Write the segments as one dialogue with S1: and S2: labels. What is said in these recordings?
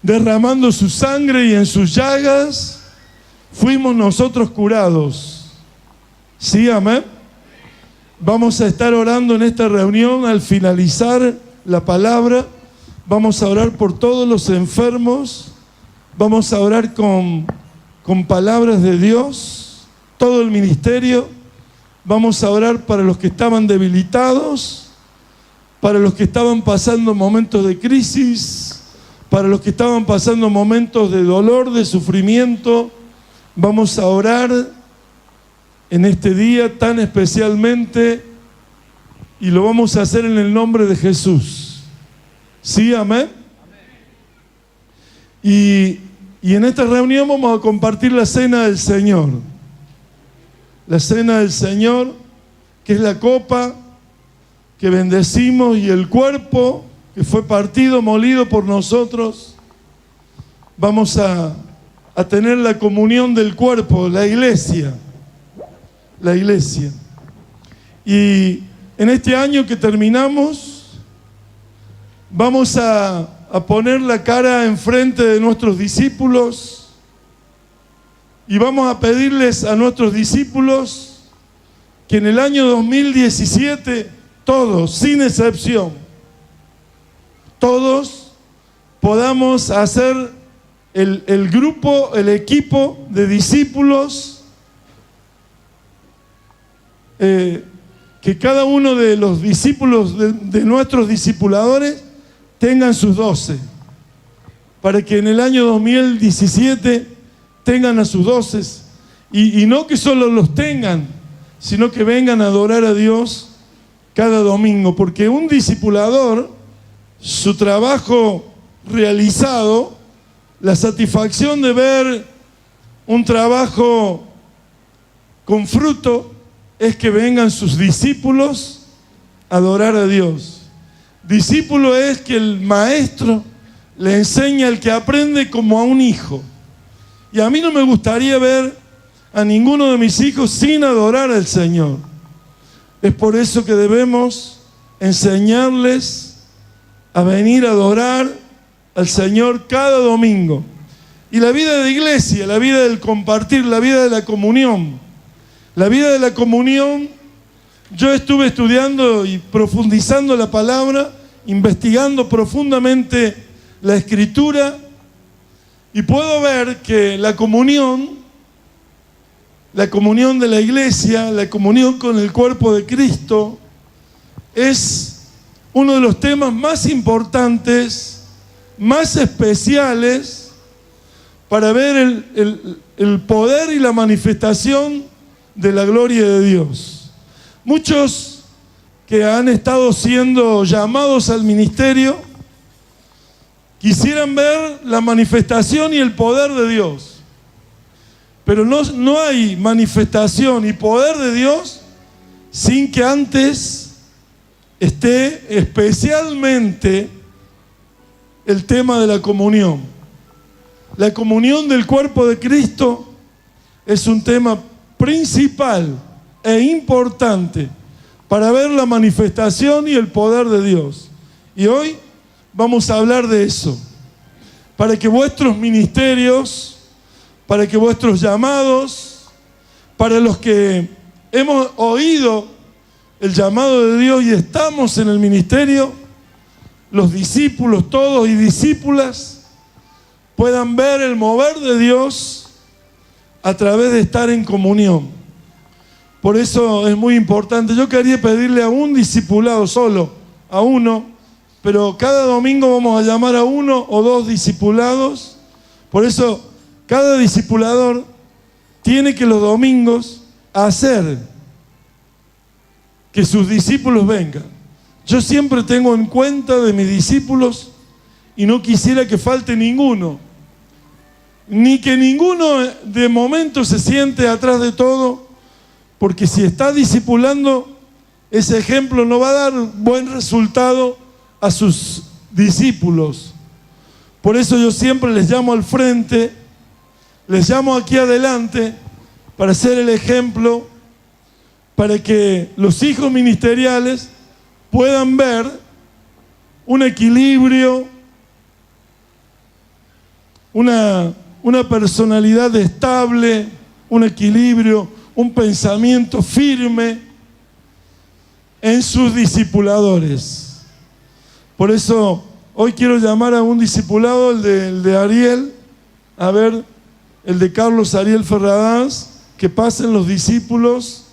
S1: derramando su sangre y en sus llagas fuimos nosotros curados. ¿Sí, amén? Vamos a estar orando en esta reunión al finalizar la palabra. Vamos a orar por todos los enfermos. Vamos a orar con palabras de Dios, todo el ministerio. Vamos a orar para los que estaban debilitados, para los que estaban pasando momentos de crisis, para los que estaban pasando momentos de dolor, de sufrimiento. Vamos a orar en este día tan especialmente y lo vamos a hacer en el nombre de Jesús. ¿Sí, amén? Y en esta reunión vamos a compartir la cena del Señor. La cena del Señor, que es la copa que bendecimos y el cuerpo que fue partido, molido por nosotros. Vamos a tener la comunión del cuerpo, la iglesia. La iglesia. Y en este año que terminamos, vamos a poner la cara enfrente de nuestros discípulos y vamos a pedirles a nuestros discípulos que en el año 2017, todos, sin excepción, todos podamos hacer el grupo, el equipo de discípulos, que cada uno de los discípulos de nuestros discipuladores tengan sus 12, para que en el año 2017 tengan a sus 12, y no que solo los tengan, sino que vengan a adorar a Dios cada domingo, porque un discipulador, su trabajo realizado, la satisfacción de ver un trabajo con fruto, es que vengan sus discípulos a adorar a Dios. Discípulo es que el maestro le enseña al que aprende como a un hijo. Y a mí no me gustaría ver a ninguno de mis hijos sin adorar al Señor. Es por eso que debemos enseñarles a venir a adorar al Señor cada domingo. Y la vida de iglesia, la vida del compartir, la vida de la comunión. La vida de la comunión, yo estuve estudiando y profundizando la palabra, investigando profundamente la Escritura, y puedo ver que la comunión de la iglesia, la comunión con el cuerpo de Cristo, es uno de los temas más importantes, más especiales, para ver el poder y la manifestación de la gloria de Dios. Muchos que han estado siendo llamados al ministerio quisieran ver la manifestación y el poder de Dios, pero no hay manifestación y poder de Dios sin que antes esté especialmente el tema de la comunión. La comunión del cuerpo de Cristo es un tema principal e importante para ver la manifestación y el poder de Dios. Y hoy vamos a hablar de eso, para que vuestros ministerios, para que vuestros llamados, para los que hemos oído el llamado de Dios y estamos en el ministerio, los discípulos todos y discípulas, puedan ver el mover de Dios a través de estar en comunión. Por eso es muy importante. Yo quería pedirle a un discipulado solo, a uno, pero cada domingo vamos a llamar a uno o dos discipulados. Por eso cada discipulador tiene que los domingos hacer que sus discípulos vengan. Yo siempre tengo en cuenta de mis discípulos y no quisiera que falte ninguno, ni que ninguno de momento se siente atrás de todo, porque si está discipulando, ese ejemplo no va a dar buen resultado a sus discípulos. Por eso yo siempre les llamo al frente, les llamo aquí adelante para ser el ejemplo, para que los hijos ministeriales puedan ver un equilibrio una personalidad estable, un equilibrio, un pensamiento firme en sus discipuladores. Por eso hoy quiero llamar a un discipulado, el de Ariel, a ver, el de Carlos Ariel Ferradas, que pasen los discípulos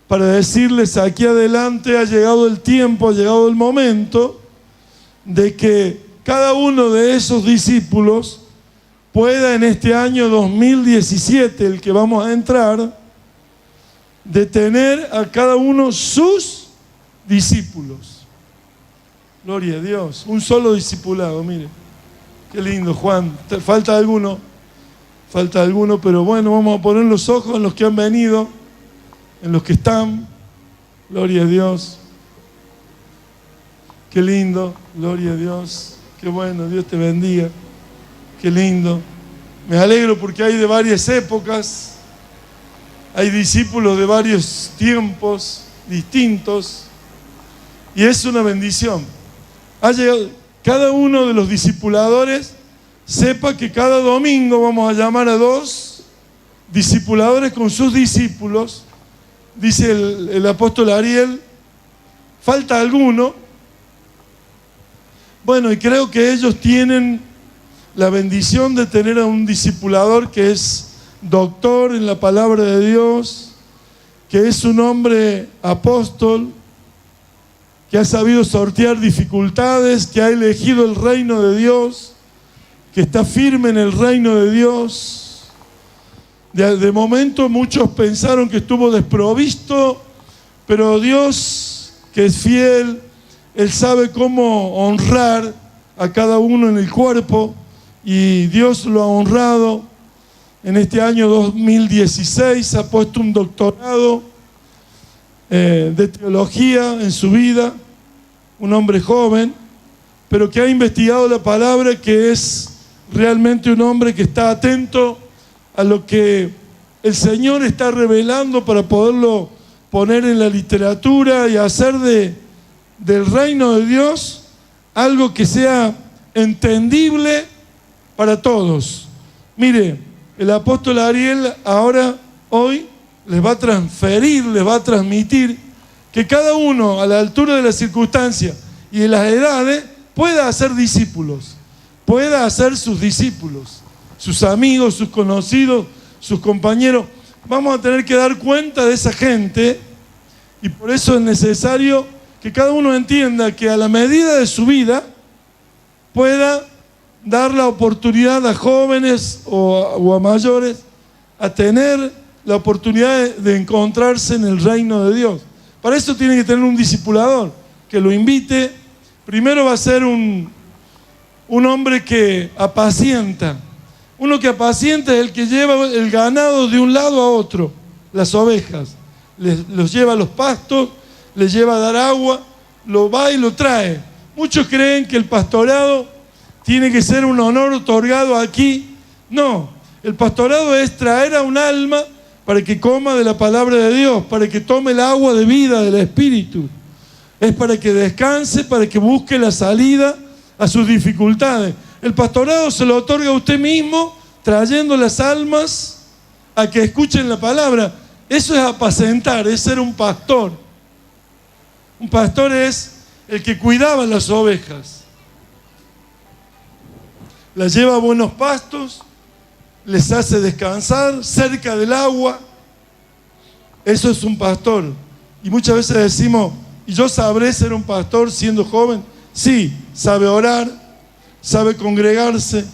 S1: para decirles: aquí adelante ha llegado el tiempo, ha llegado el momento de que cada uno de esos discípulos pueda en este año 2017, el que vamos a entrar, de tener a cada uno sus discípulos. Gloria a Dios, un solo discipulado, mire. Qué lindo, Juan. Falta alguno, pero bueno, vamos a poner los ojos en los que han venido, en los que están. Gloria a Dios. Qué lindo, gloria a Dios. Qué bueno, Dios te bendiga. Qué lindo. Me alegro porque hay de varias épocas, hay discípulos de varios tiempos distintos, y es una bendición. Ha llegado, cada uno de los discipuladores sepa que cada domingo vamos a llamar a 2 discipuladores con sus discípulos. Dice el apóstol Ariel, falta alguno. Bueno, y creo que ellos tienen la bendición de tener a un discipulador que es doctor en la palabra de Dios, que es un hombre apóstol, que ha sabido sortear dificultades, que ha elegido el reino de Dios, que está firme en el reino de Dios. De momento muchos pensaron que estuvo desprovisto, pero Dios, que es fiel, Él sabe cómo honrar a cada uno en el cuerpo, y Dios lo ha honrado. En este año 2016 ha puesto un doctorado de teología en su vida, un hombre joven, pero que ha investigado la palabra, que es realmente un hombre que está atento a lo que el Señor está revelando para poderlo poner en la literatura y hacer del reino de Dios algo que sea entendible para todos. Mire, el apóstol Ariel hoy les va a transferir, les va a transmitir que cada uno a la altura de las circunstancias y de las edades pueda hacer discípulos, pueda hacer sus discípulos, sus amigos, sus conocidos, sus compañeros. Vamos a tener que dar cuenta de esa gente, y por eso es necesario que cada uno entienda que a la medida de su vida pueda dar la oportunidad a jóvenes o a mayores a tener la oportunidad de encontrarse en el reino de Dios. Para eso tiene que tener un discipulador que lo invite. Primero va a ser un hombre que apacienta. Uno que apacienta es el que lleva el ganado de un lado a otro, las ovejas. Los lleva a los pastos, les lleva a dar agua, lo va y lo trae. Muchos creen que el pastorado tiene que ser un honor otorgado aquí. No, el pastorado es traer a un alma para que coma de la palabra de Dios, para que tome el agua de vida del Espíritu. Es para que descanse, para que busque la salida a sus dificultades. El pastorado se lo otorga a usted mismo, trayendo las almas a que escuchen la palabra. Eso es apacentar, es ser un pastor. Un pastor es el que cuidaba las ovejas. Las lleva a buenos pastos, les hace descansar cerca del agua. Eso es un pastor. Y muchas veces decimos, ¿y yo sabré ser un pastor siendo joven? Sí, sabe orar, sabe congregarse,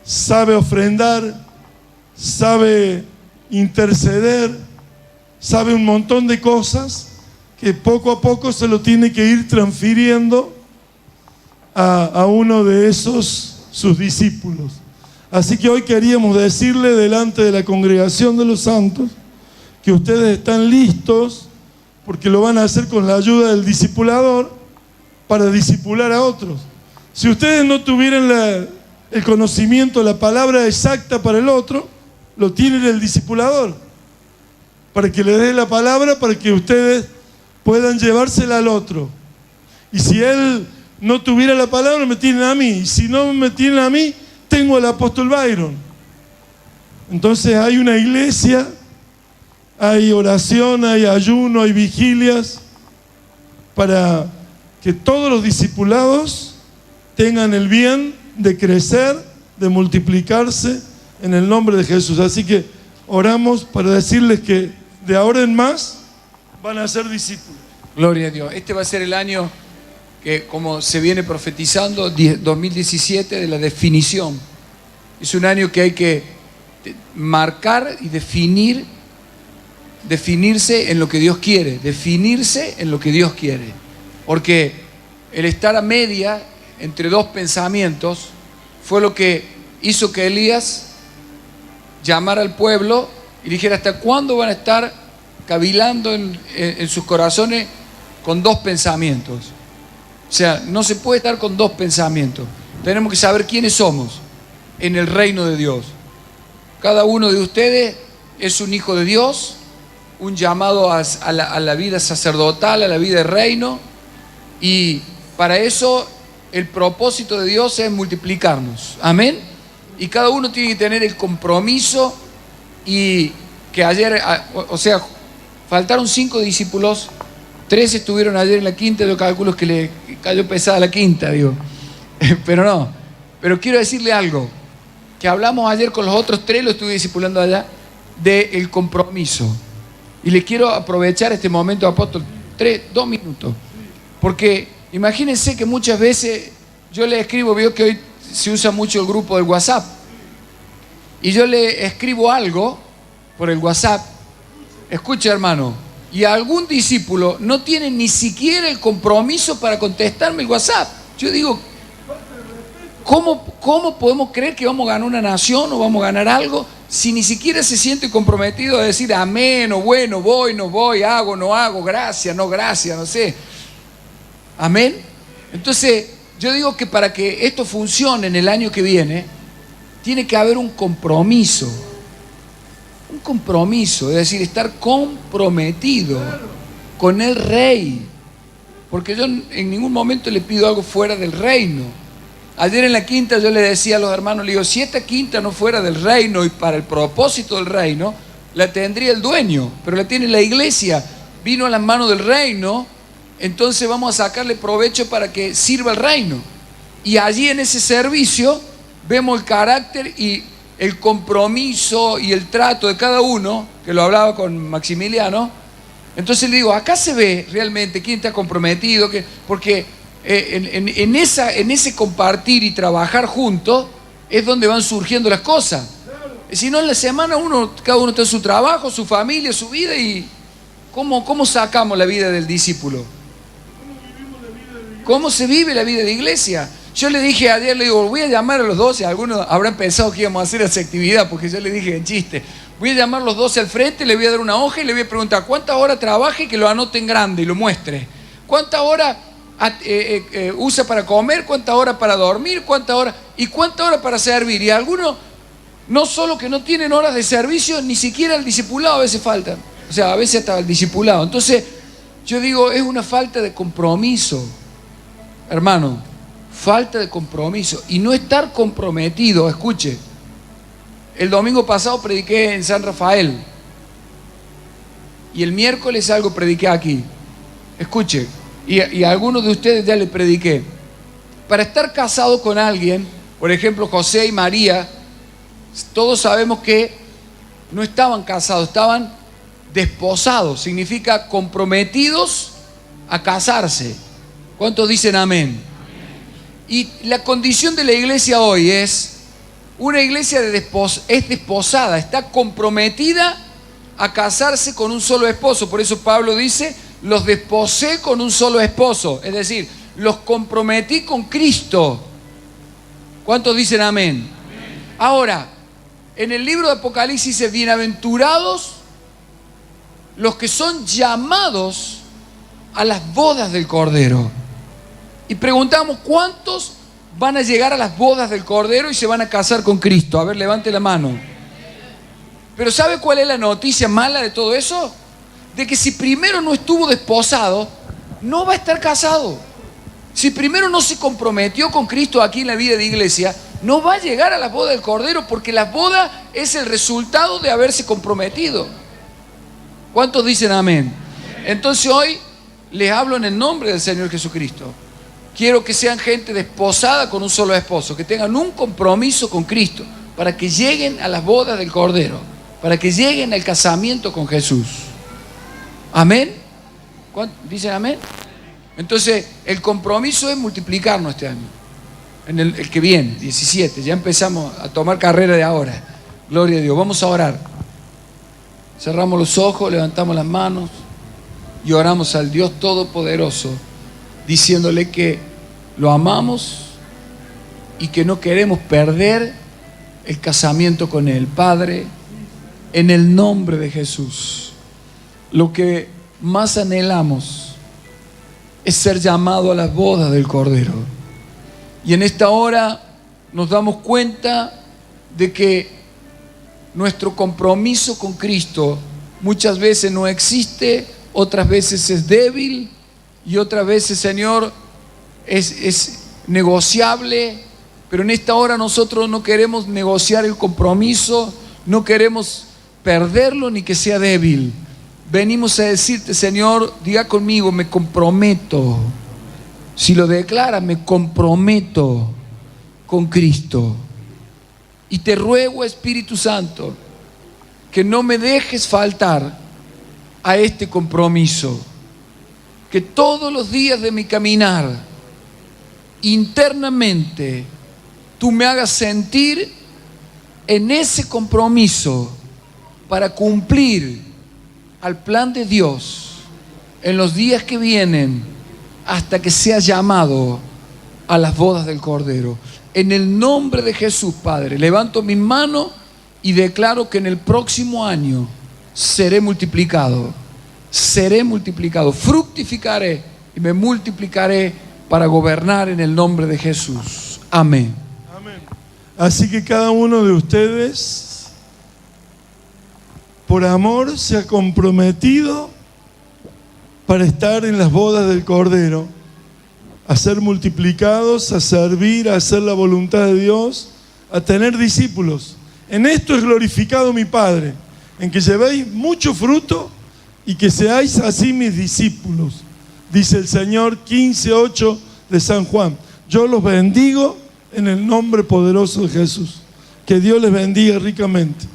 S1: sabe ofrendar, sabe interceder, sabe un montón de cosas que poco a poco se lo tiene que ir transfiriendo a uno de esos sus discípulos. Así que hoy queríamos decirle delante de la congregación de los santos que ustedes están listos, porque lo van a hacer con la ayuda del discipulador para discipular a otros. Si ustedes no tuvieran el conocimiento, la palabra exacta para el otro, lo tiene el discipulador, para que le dé la palabra, para que ustedes puedan llevársela al otro. Y si él no tuviera la palabra, me tienen a mí. Y si no me tienen a mí, tengo al apóstol Byron. Entonces hay una iglesia, hay oración, hay ayuno, hay vigilias, para que todos los discipulados tengan el bien de crecer, de multiplicarse en el nombre de Jesús. Así que oramos para decirles que de ahora en más van a ser discípulos.
S2: Gloria a Dios. Este va a ser el año que, como se viene profetizando, 2017, de la definición. Es un año que hay que marcar y definirse en lo que Dios quiere, definirse en lo que Dios quiere. Porque el estar a media entre dos pensamientos fue lo que hizo que Elías llamara al pueblo y dijera: ¿hasta cuándo van a estar cavilando en sus corazones con dos pensamientos? O sea, no se puede estar con dos pensamientos. Tenemos que saber quiénes somos en el reino de Dios. Cada uno de ustedes es un hijo de Dios, un llamado a la vida sacerdotal, a la vida de reino, y para eso el propósito de Dios es multiplicarnos. Amén. Y cada uno tiene que tener el compromiso. Y que ayer, o sea, faltaron 5 discípulos, 3 estuvieron ayer en la quinta. Yo calculo que le cayó pesada la quinta, digo. Pero no, pero quiero decirle algo, que hablamos ayer con los otros 3, lo estuve discipulando allá, del compromiso. Y le quiero aprovechar este momento, apóstol, 2 minutos. Porque imagínense que muchas veces yo le escribo, veo que hoy se usa mucho el grupo del WhatsApp, y yo le escribo algo por el WhatsApp, escucha hermano, y algún discípulo no tiene ni siquiera el compromiso para contestarme el WhatsApp. Yo digo, ¿cómo podemos creer que vamos a ganar una nación o vamos a ganar algo si ni siquiera se siente comprometido a decir amén, o bueno, voy, no voy, hago, no hago, gracias, no gracias, no sé? Amén. Entonces yo digo que para que esto funcione en el año que viene, tiene que haber un compromiso, es decir, estar comprometido con el Rey, porque yo en ningún momento le pido algo fuera del reino. Ayer en la quinta yo le decía a los hermanos, le digo, si esta quinta no fuera del reino y para el propósito del reino, la tendría el dueño, pero la tiene la iglesia, vino a las manos del reino, entonces vamos a sacarle provecho para que sirva el reino. Y allí en ese servicio vemos el carácter y el compromiso y el trato de cada uno, que lo hablaba con Maximiliano. Entonces le digo, acá se ve realmente quién está comprometido, porque en ese compartir y trabajar juntos es donde van surgiendo las cosas. Si no, en la semana cada uno está en su trabajo, su familia, su vida, y ¿cómo sacamos la vida del discípulo? ¿Cómo se vive la vida de iglesia? Yo le dije ayer, le digo, voy a llamar a los 12, algunos habrán pensado que íbamos a hacer esa actividad, porque yo le dije en chiste, voy a llamar a los 12 al frente, le voy a dar una hoja y le voy a preguntar cuántas horas trabaja y que lo anote en grande y lo muestre. ¿Cuántas horas usa para comer? ¿Cuántas horas para dormir? ¿Cuántas horas? ¿Y cuántas horas para servir? Y algunos, no solo que no tienen horas de servicio, ni siquiera el discipulado a veces faltan. O sea, a veces hasta el discipulado. Entonces, yo digo, es una falta de compromiso, hermano. Falta de compromiso y no estar comprometido. Escuche, el domingo pasado prediqué en San Rafael y el miércoles algo prediqué aquí. Escuche, y a algunos de ustedes ya les prediqué. Para estar casado con alguien, por ejemplo José y María, todos sabemos que no estaban casados, estaban desposados, significa comprometidos a casarse. ¿Cuántos dicen amén? Y la condición de la iglesia hoy es una iglesia es desposada, está comprometida a casarse con un solo esposo. Por eso Pablo dice, los desposé con un solo esposo, es decir, los comprometí con Cristo. ¿Cuántos dicen amén? Ahora, en el libro de Apocalipsis dice, bienaventurados los que son llamados a las bodas del Cordero. Y preguntamos, ¿cuántos van a llegar a las bodas del Cordero y se van a casar con Cristo? A ver, levante la mano. Pero ¿sabe cuál es la noticia mala de todo eso? De que si primero no estuvo desposado, no va a estar casado. Si primero no se comprometió con Cristo aquí en la vida de iglesia, no va a llegar a las bodas del Cordero, porque la boda es el resultado de haberse comprometido. ¿Cuántos dicen amén? Entonces hoy les hablo en el nombre del Señor Jesucristo. Quiero que sean gente desposada con un solo esposo, que tengan un compromiso con Cristo, para que lleguen a las bodas del Cordero, para que lleguen al casamiento con Jesús. ¿Amén? ¿Dicen amén? Entonces, el compromiso es multiplicarnos este año. En el que viene, 17. Ya empezamos a tomar carrera de ahora. Gloria a Dios. Vamos a orar. Cerramos los ojos, levantamos las manos y oramos al Dios Todopoderoso, diciéndole que lo amamos y que no queremos perder el casamiento con Él. Padre, en el nombre de Jesús, lo que más anhelamos es ser llamado a las bodas del Cordero. Y en esta hora nos damos cuenta de que nuestro compromiso con Cristo muchas veces no existe, otras veces es débil y otras veces, Señor, es negociable. Pero en esta hora nosotros no queremos negociar el compromiso, no queremos perderlo ni que sea débil. Venimos a decirte, Señor, diga conmigo, me comprometo. Si lo declara, me comprometo con Cristo. Y te ruego, Espíritu Santo, que no me dejes faltar a este compromiso. Que todos los días de mi caminar, internamente, tú me hagas sentir en ese compromiso para cumplir al plan de Dios en los días que vienen, hasta que sea llamado a las bodas del Cordero. En el nombre de Jesús, Padre, levanto mis manos y declaro que en el próximo año seré multiplicado, fructificaré y me multiplicaré para gobernar en el nombre de Jesús. Amén.
S1: Amén. Así que cada uno de ustedes, por amor, se ha comprometido para estar en las bodas del Cordero, a ser multiplicados, a servir, a hacer la voluntad de Dios, a tener discípulos. En esto es glorificado mi Padre, en que llevéis mucho fruto y que seáis así mis discípulos, dice el Señor, 15:8 de San Juan. Yo los bendigo en el nombre poderoso de Jesús. Que Dios les bendiga ricamente.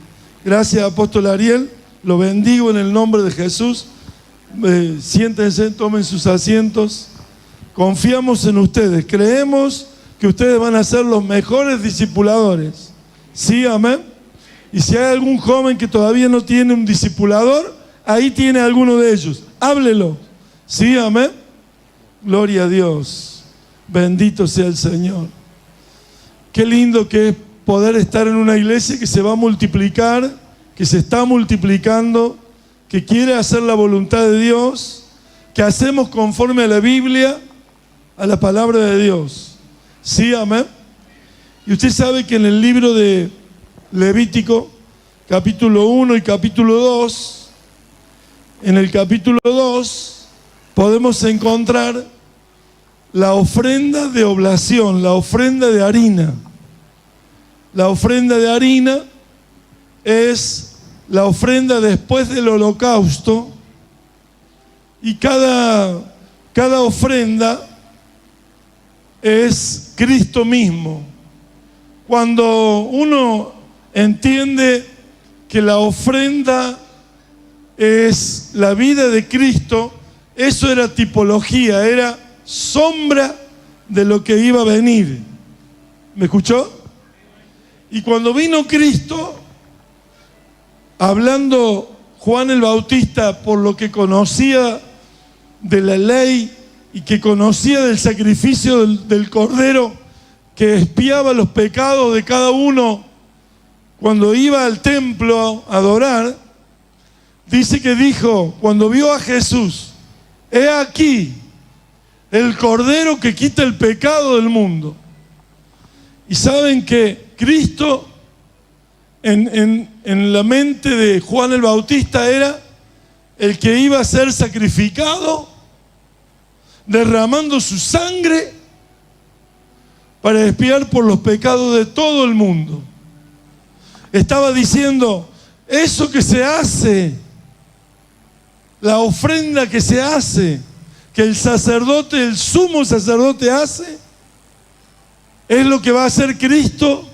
S1: Gracias, apóstol Ariel. Lo bendigo en el nombre de Jesús. Siéntense, tomen sus asientos. Confiamos en ustedes, creemos que ustedes van a ser los mejores discipuladores. ¿Sí? Amén. Y si hay algún joven que todavía no tiene un discipulador, ahí tiene alguno de ellos, háblelo. ¿Sí? Amén. Gloria a Dios, bendito sea el Señor. Qué lindo que es poder estar en una iglesia que se va a multiplicar, que se está multiplicando, que quiere hacer la voluntad de Dios, que hacemos conforme a la Biblia, a la palabra de Dios. ¿Sí? Amén. Y usted sabe que en el libro de Levítico, capítulo 1 y capítulo 2, en el capítulo 2 podemos encontrar la ofrenda de oblación, la ofrenda de harina. La ofrenda de harina es la ofrenda después del holocausto, y cada ofrenda es Cristo mismo. Cuando uno entiende que la ofrenda es la vida de Cristo, eso era tipología, era sombra de lo que iba a venir. ¿Me escuchó? Y cuando vino Cristo, hablando Juan el Bautista por lo que conocía de la ley y que conocía del sacrificio del Cordero que expiaba los pecados de cada uno cuando iba al templo a adorar, dice que dijo, cuando vio a Jesús, he aquí el Cordero que quita el pecado del mundo. Y saben que Cristo en la mente de Juan el Bautista era el que iba a ser sacrificado, derramando su sangre para expiar por los pecados de todo el mundo. Estaba diciendo, eso que se hace, la ofrenda que se hace, que el sacerdote, el sumo sacerdote hace, es lo que va a hacer Cristo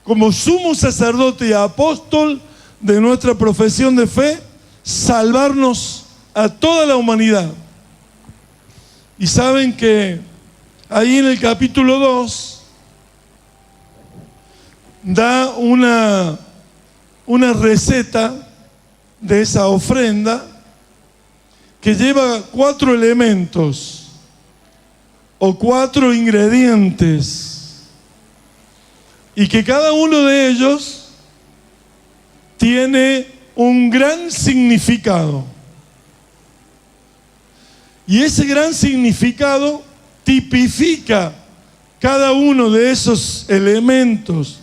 S1: como sumo sacerdote y apóstol de nuestra profesión de fe, salvarnos a toda la humanidad. Y saben que ahí en el capítulo 2 da una receta de esa ofrenda que lleva 4 elementos o 4 ingredientes y que cada uno de ellos tiene un gran significado. Y ese gran significado tipifica cada uno de esos elementos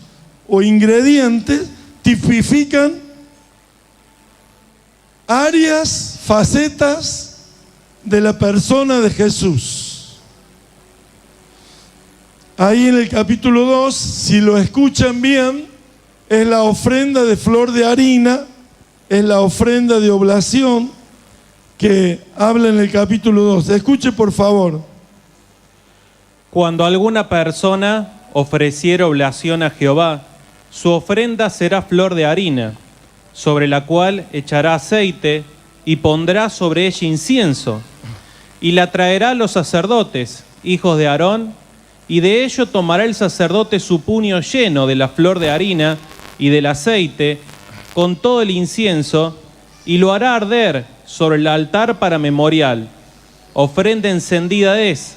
S1: o ingredientes, tipifican áreas, facetas de la persona de Jesús. Ahí en el capítulo 2, si lo escuchan bien, es la ofrenda de flor de harina, es la ofrenda de oblación que habla en el capítulo 2. Escuche por favor.
S3: Cuando alguna persona ofreciera oblación a Jehová, su ofrenda será flor de harina, sobre la cual echará aceite y pondrá sobre ella incienso, y la traerá a los sacerdotes, hijos de Aarón, y de ello tomará el sacerdote su puño lleno de la flor de harina y del aceite, con todo el incienso, y lo hará arder sobre el altar para memorial. Ofrenda encendida es,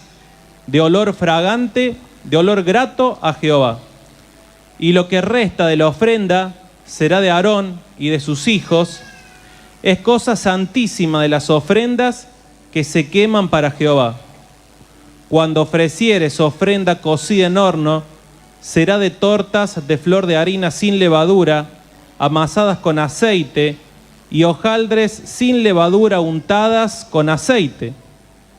S3: de olor fragante, de olor grato a Jehová. Y lo que resta de la ofrenda será de Aarón y de sus hijos. Es cosa santísima de las ofrendas que se queman para Jehová. Cuando ofrecieres ofrenda cocida en horno, será de tortas de flor de harina sin levadura, amasadas con aceite, y hojaldres sin levadura untadas con aceite.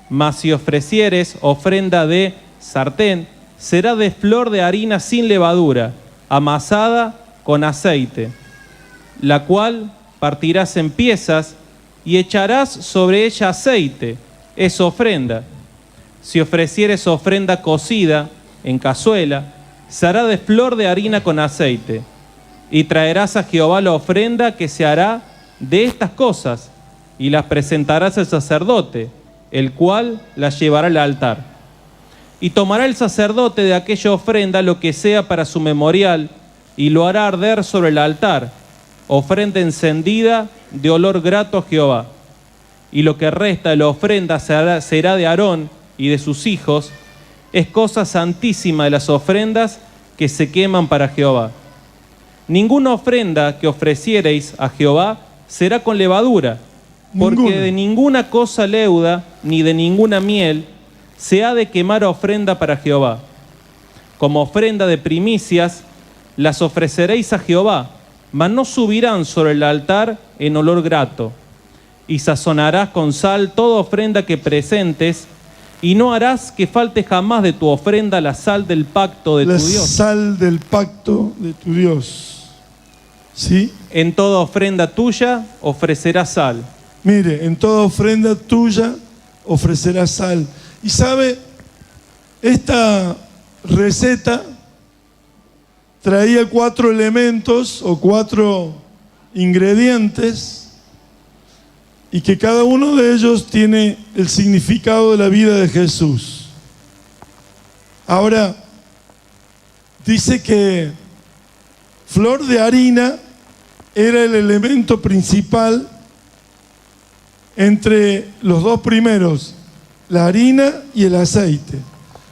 S3: Mas si ofrecieres ofrenda de sartén, será de flor de harina sin levadura, amasada con aceite, la cual partirás en piezas y echarás sobre ella aceite, es ofrenda. Si ofrecieres ofrenda cocida en cazuela, será de flor de harina con aceite, y traerás a Jehová la ofrenda que se hará de estas cosas, y las presentarás al sacerdote, el cual las llevará al altar. Y tomará el sacerdote de aquella ofrenda lo que sea para su memorial, y lo hará arder sobre el altar, ofrenda encendida de olor grato a Jehová. Y lo que resta de la ofrenda será de Aarón y de sus hijos, es cosa santísima de las ofrendas que se queman para Jehová. Ninguna ofrenda que ofreciereis a Jehová será con levadura, porque de ninguna cosa leuda ni de ninguna miel se ha de quemar ofrenda para Jehová. Como ofrenda de primicias las ofreceréis a Jehová, mas no subirán sobre el altar en olor grato. Y sazonarás con sal toda ofrenda que presentes, y no harás que falte jamás de tu ofrenda la sal del pacto de tu Dios.
S1: La sal del pacto de tu Dios. ¿Sí?
S3: En toda ofrenda tuya ofrecerás sal.
S1: Mire, en toda ofrenda tuya ofrecerás sal. Y sabe, esta receta traía 4 elementos o 4 ingredientes, y que cada uno de ellos tiene el significado de la vida de Jesús. Ahora, dice que flor de harina era el elemento principal entre los 2 primeros, la harina y el aceite.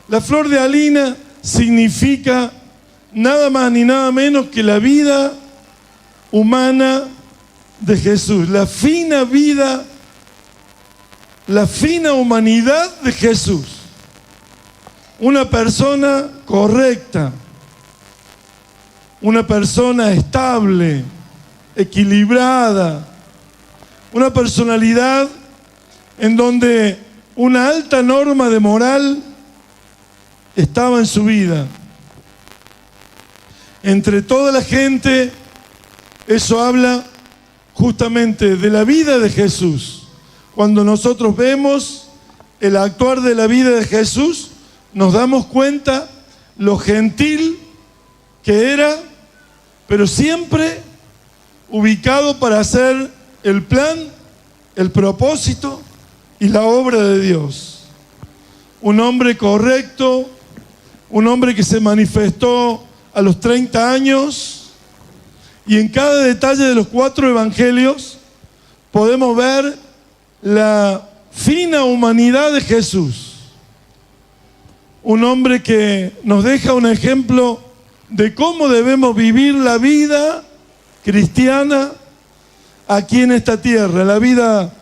S1: La flor de harina significa nada más ni nada menos que la vida humana de Jesús, la fina vida, la fina humanidad de Jesús. Una persona correcta, una persona estable, equilibrada, una personalidad en donde una alta norma de moral estaba en su vida. Entre toda la gente, eso habla justamente de la vida de Jesús. Cuando nosotros vemos el actuar de la vida de Jesús, nos damos cuenta lo gentil que era, pero siempre ubicado para hacer el plan, el propósito y la obra de Dios. Un hombre correcto, un hombre que se manifestó a los 30 años, y en cada detalle de los 4 evangelios podemos ver la fina humanidad de Jesús. Un hombre que nos deja un ejemplo de cómo debemos vivir la vida cristiana aquí en esta tierra, la vida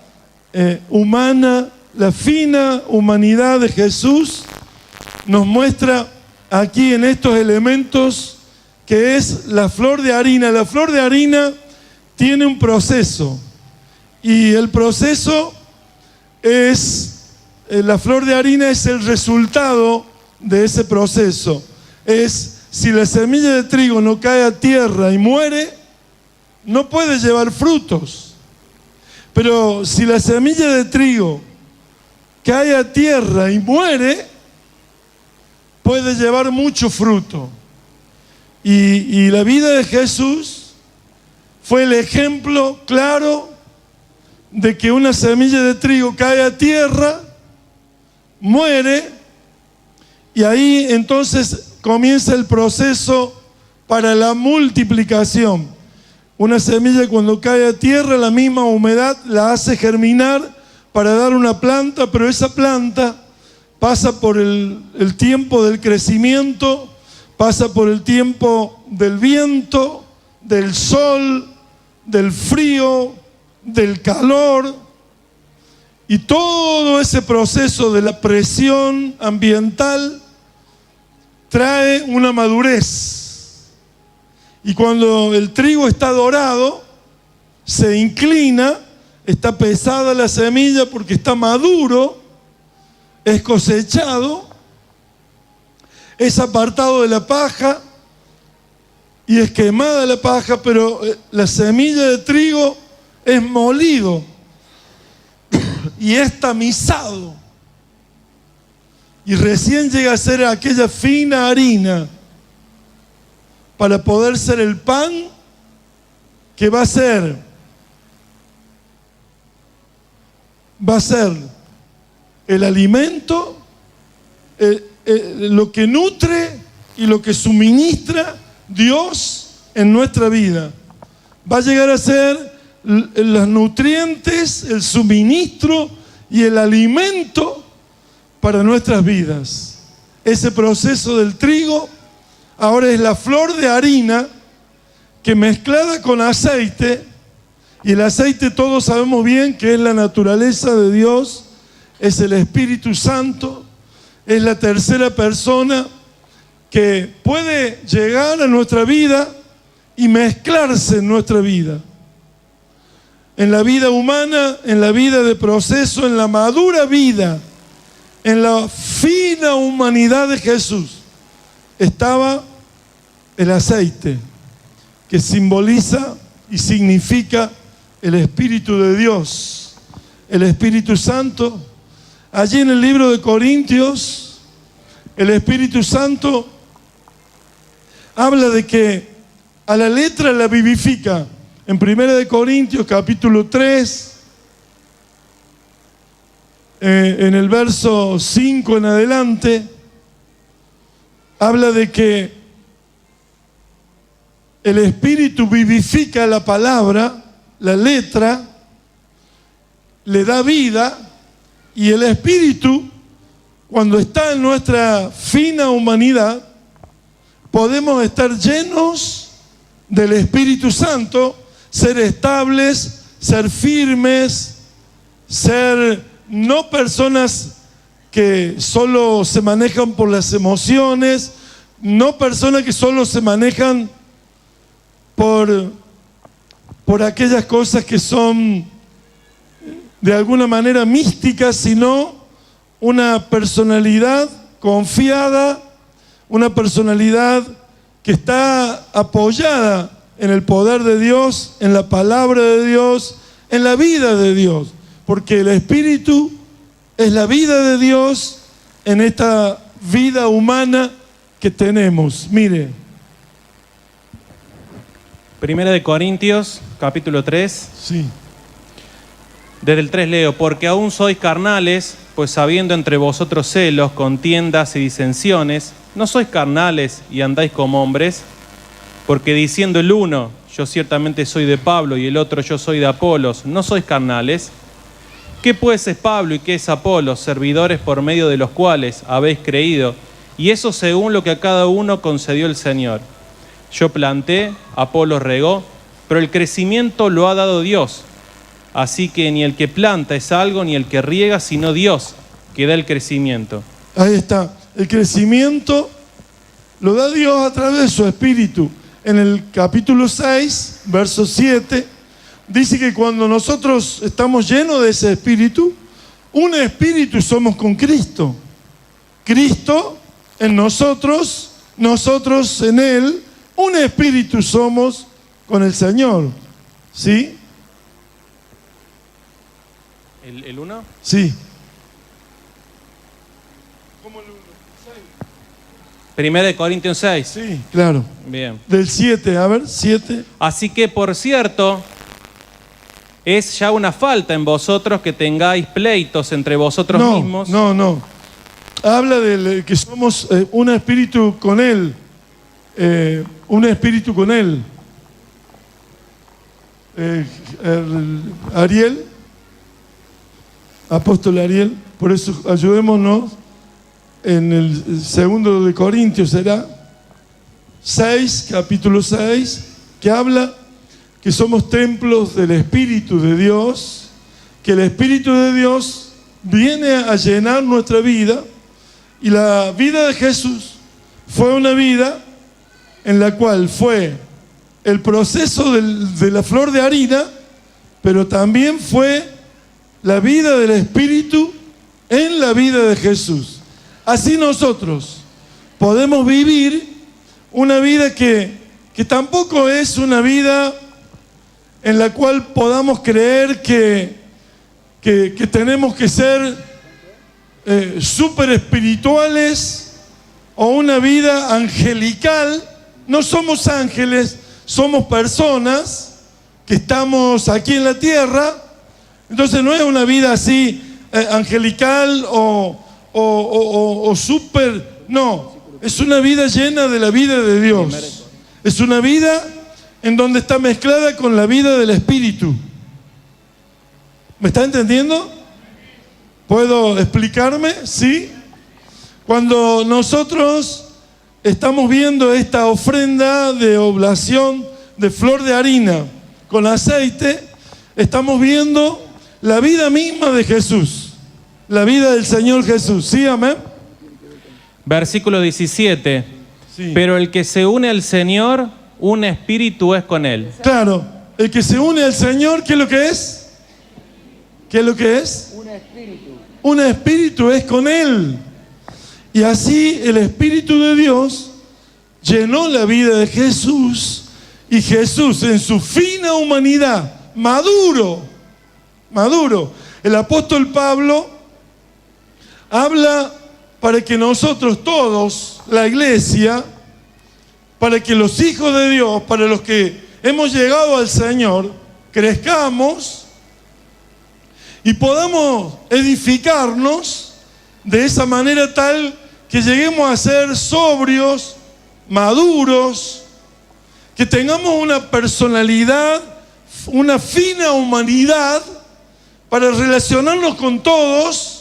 S1: humana, la fina humanidad de Jesús nos muestra aquí en estos elementos que es la flor de harina. La flor de harina tiene un proceso y el proceso es, la flor de harina es el resultado de ese proceso. Es, si la semilla de trigo no cae a tierra y muere, no puede llevar frutos. Pero si la semilla de trigo cae a tierra y muere, puede llevar mucho fruto. Y la vida de Jesús fue el ejemplo claro de que una semilla de trigo cae a tierra, muere, y ahí entonces comienza el proceso para la multiplicación. Una semilla cuando cae a tierra, la misma humedad la hace germinar para dar una planta, pero esa planta pasa por el tiempo del crecimiento, pasa por el tiempo del viento, del sol, del frío, del calor, y todo ese proceso de la presión ambiental trae una madurez. Y cuando el trigo está dorado, se inclina, está pesada la semilla porque está maduro, es cosechado, es apartado de la paja y es quemada la paja, pero la semilla de trigo es molido y es tamizado. Y recién llega a ser aquella fina harina para poder ser el pan que va a ser el alimento, lo que nutre y lo que suministra Dios en nuestra vida. Va a llegar a ser los nutrientes, el suministro y el alimento para nuestras vidas. Ese proceso del trigo ahora es la flor de harina que mezclada con aceite, y el aceite todos sabemos bien que es la naturaleza de Dios, es el Espíritu Santo, es la tercera persona que puede llegar a nuestra vida y mezclarse en nuestra vida. En la vida humana, en la vida de proceso, en la madura vida, en la fina humanidad de Jesús, estaba el aceite, que simboliza y significa el Espíritu de Dios, el Espíritu Santo. Allí en el libro de Corintios, el Espíritu Santo habla de que a la letra la vivifica. En 1 Corintios capítulo 3, en el verso 5 en adelante, habla de que el Espíritu vivifica la palabra, la letra, le da vida, y el Espíritu, cuando está en nuestra fina humanidad, podemos estar llenos del Espíritu Santo, ser estables, ser firmes, ser no personas que solo se manejan por las emociones, no personas que solo se manejan por aquellas cosas que son de alguna manera místicas, sino una personalidad confiada, una personalidad que está apoyada en el poder de Dios, en la palabra de Dios, en la vida de Dios. Porque el Espíritu es la vida de Dios en esta vida humana que tenemos. Mire.
S3: Primera de Corintios, capítulo 3.
S1: Sí.
S3: Desde el 3 leo: porque aún sois carnales, pues habiendo entre vosotros celos, contiendas y disensiones, ¿no sois carnales y andáis como hombres? Porque diciendo el uno, yo ciertamente soy de Pablo, y el otro, yo soy de Apolos, ¿no sois carnales? ¿Qué pues es Pablo y qué es Apolos? Servidores por medio de los cuales habéis creído, y eso según lo que a cada uno concedió el Señor. Yo planté, Apolos regó, pero el crecimiento lo ha dado Dios. Así que ni el que planta es algo, ni el que riega, sino Dios, que da el crecimiento.
S1: Ahí está. El crecimiento lo da Dios a través de su Espíritu. En el capítulo 6, verso 7, dice que cuando nosotros estamos llenos de ese Espíritu, un Espíritu somos con Cristo. Cristo en nosotros, nosotros en Él, un Espíritu somos con el Señor. ¿Sí?
S3: ¿El 1?
S1: Sí.
S3: Primera de Corintios 6.
S1: Sí, claro.
S3: Bien.
S1: Del 7, a ver, 7.
S3: Así que, por cierto, es ya una falta en vosotros que tengáis pleitos entre vosotros mismos.
S1: No. Habla de que somos un espíritu con Él. Un espíritu con Él. Ariel, apóstol Ariel, por eso ayudémonos en el segundo de Corintios, será 6, capítulo 6, que habla que somos templos del Espíritu de Dios, que el Espíritu de Dios viene a llenar nuestra vida, y la vida de Jesús fue una vida en la cual fue el proceso de la flor de harina, pero también fue la vida del Espíritu en la vida de Jesús. Así nosotros podemos vivir una vida que tampoco es una vida en la cual podamos creer que tenemos que ser súper espirituales o una vida angelical. No somos ángeles, somos personas que estamos aquí en la tierra. Entonces no es una vida así angelical o súper, no, es una vida llena de la vida de Dios. Es una vida en donde está mezclada con la vida del Espíritu. ¿Me está entendiendo? ¿Puedo explicarme? ¿Sí? Cuando nosotros estamos viendo esta ofrenda de oblación de flor de harina con aceite, estamos viendo la vida misma de Jesús. La vida del Señor Jesús. ¿Sí, amén?
S3: Versículo 17.
S1: Sí.
S3: Pero el que se une al Señor, un espíritu es con Él.
S1: Claro, el que se une al Señor, ¿qué es lo que es? ¿Qué es lo que es?
S2: Un espíritu.
S1: Un espíritu es con Él. Y así el Espíritu de Dios llenó la vida de Jesús, y Jesús en su fina humanidad, maduro, el apóstol Pablo habla para que nosotros todos, la iglesia, para que los hijos de Dios, para los que hemos llegado al Señor, crezcamos y podamos edificarnos de esa manera tal que lleguemos a ser sobrios, maduros, que tengamos una personalidad, una fina humanidad para relacionarnos con todos,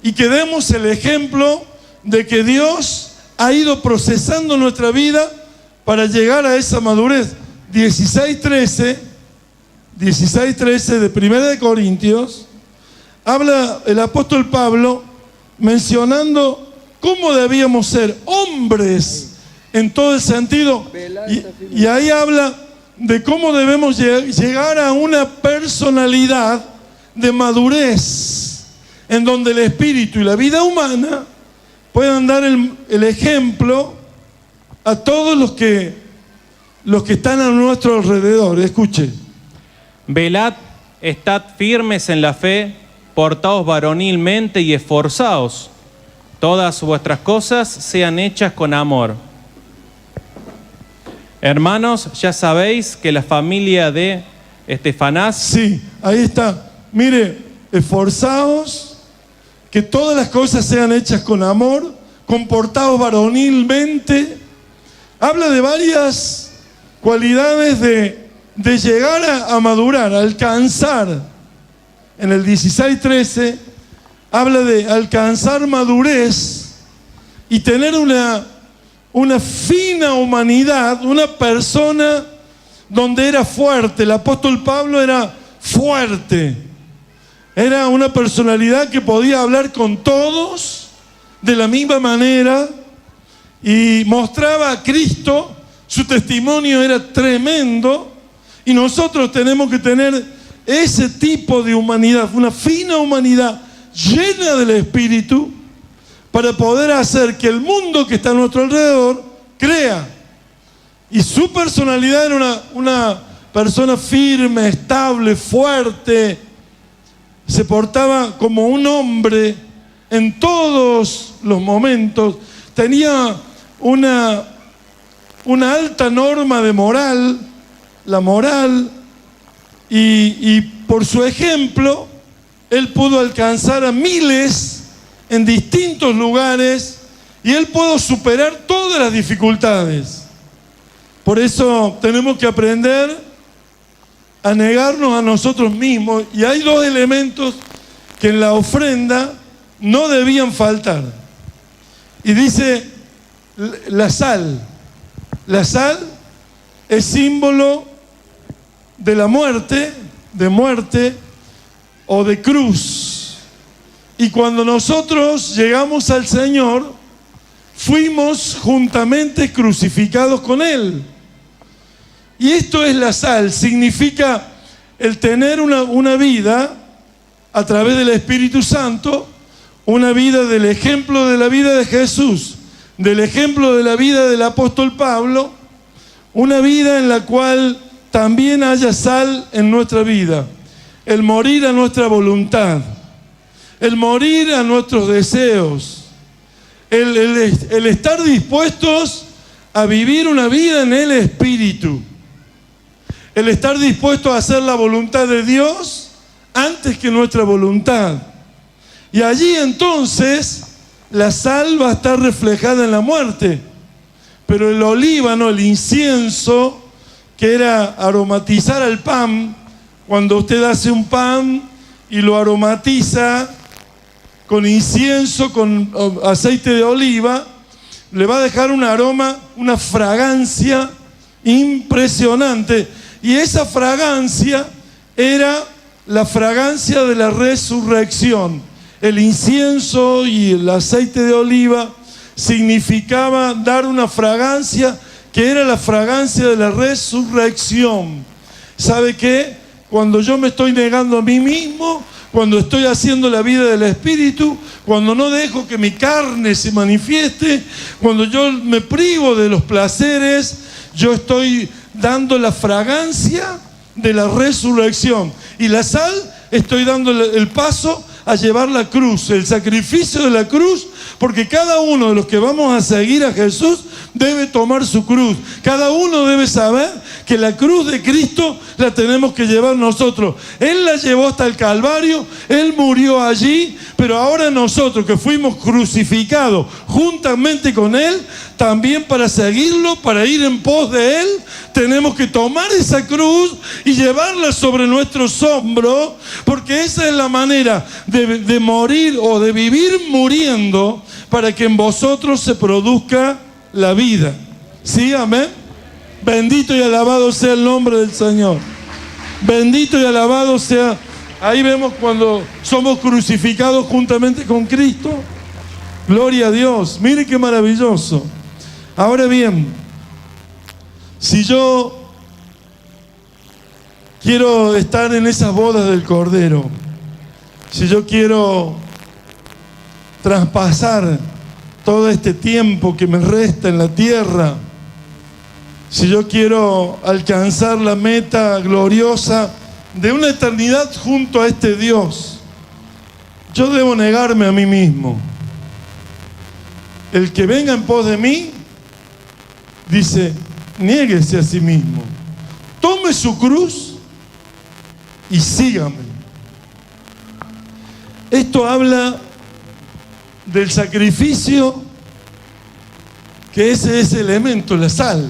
S1: y que demos el ejemplo de que Dios ha ido procesando nuestra vida para llegar a esa madurez. 16:13 de 1 de Corintios, habla el apóstol Pablo mencionando cómo debíamos ser hombres en todo el sentido, y ahí habla de cómo debemos llegar a una personalidad de madurez, en donde el espíritu y la vida humana puedan dar el ejemplo a todos los que están a nuestro alrededor. Escuche.
S3: Velad, estad firmes en la fe, portaos varonilmente y esforzaos. Todas vuestras cosas sean hechas con amor. Hermanos, ya sabéis que la familia de Estefanás...
S1: Sí, ahí está. Mire, esforzaos, que todas las cosas sean hechas con amor, comportaos varonilmente. Habla de varias cualidades de llegar a madurar, a alcanzar. En el 16:13 habla de alcanzar madurez y tener una fina humanidad, una persona donde era fuerte. El apóstol Pablo era fuerte. Era una personalidad que podía hablar con todos de la misma manera y mostraba a Cristo. Su testimonio era tremendo y nosotros tenemos que tener ese tipo de humanidad, una fina humanidad llena del Espíritu, para poder hacer que el mundo que está a nuestro alrededor crea. Y su personalidad era una persona firme, estable, fuerte. Se portaba como un hombre en todos los momentos. Tenía una alta norma de moral, la moral, y por su ejemplo, él pudo alcanzar a miles en distintos lugares y él pudo superar todas las dificultades. Por eso tenemos que aprender a negarnos a nosotros mismos, y hay dos elementos que en la ofrenda no debían faltar. Y dice la sal. La sal es símbolo de la muerte, o de cruz. Y cuando nosotros llegamos al Señor, fuimos juntamente crucificados con Él. Y esto es la sal, significa el tener una vida a través del Espíritu Santo, una vida del ejemplo de la vida de Jesús, del ejemplo de la vida del apóstol Pablo, una vida en la cual también haya sal en nuestra vida. El morir a nuestra voluntad, el morir a nuestros deseos, el estar dispuestos a vivir una vida en el Espíritu, el estar dispuestos a hacer la voluntad de Dios antes que nuestra voluntad. Y allí entonces la sal va a estar reflejada en la muerte, pero el olíbano, el incienso, que era aromatizar al pan, cuando usted hace un pan y lo aromatiza con incienso, con aceite de oliva, le va a dejar un aroma, una fragancia impresionante. Y esa fragancia era la fragancia de la resurrección. El incienso y el aceite de oliva significaba dar una fragancia que era la fragancia de la resurrección. ¿Sabe qué? Cuando yo me estoy negando a mí mismo, cuando estoy haciendo la vida del Espíritu, cuando no dejo que mi carne se manifieste, cuando yo me privo de los placeres, yo estoy dando la fragancia de la resurrección. Y la sal, estoy dando el paso a llevar la cruz, el sacrificio de la cruz, porque cada uno de los que vamos a seguir a Jesús debe tomar su cruz. Cada uno debe saber que la cruz de Cristo la tenemos que llevar nosotros. Él la llevó hasta el Calvario, Él murió allí, pero ahora nosotros que fuimos crucificados juntamente con Él, también para seguirlo, para ir en pos de Él, tenemos que tomar esa cruz y llevarla sobre nuestros hombros, porque esa es la manera de morir o de vivir muriendo, para que en vosotros se produzca la vida. ¿Sí? Amén. Bendito y alabado sea el nombre del Señor. Bendito y alabado sea. Ahí vemos cuando somos crucificados juntamente con Cristo. Gloria a Dios. Mire qué maravilloso. Ahora bien, si yo quiero estar en esas bodas del Cordero, si yo quiero traspasar todo este tiempo que me resta en la tierra, si yo quiero alcanzar la meta gloriosa de una eternidad junto a este Dios, yo debo negarme a mí mismo. El que venga en pos de mí, dice, niéguese a sí mismo, tome su cruz y sígame. Esto habla del sacrificio, que ese es el elemento, la sal,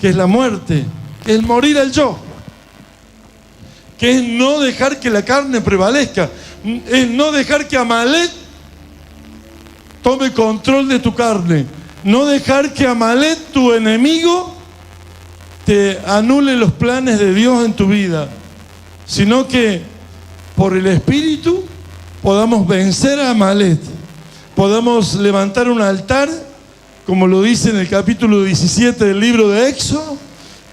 S1: que es la muerte, que es morir al yo, que es no dejar que la carne prevalezca, es no dejar que Amalek tome control de tu carne, no dejar que Amalek, tu enemigo, te anule los planes de Dios en tu vida, sino que por el Espíritu podamos vencer a Amalek, podamos levantar un altar, como lo dice en el capítulo 17 del libro de Éxodo,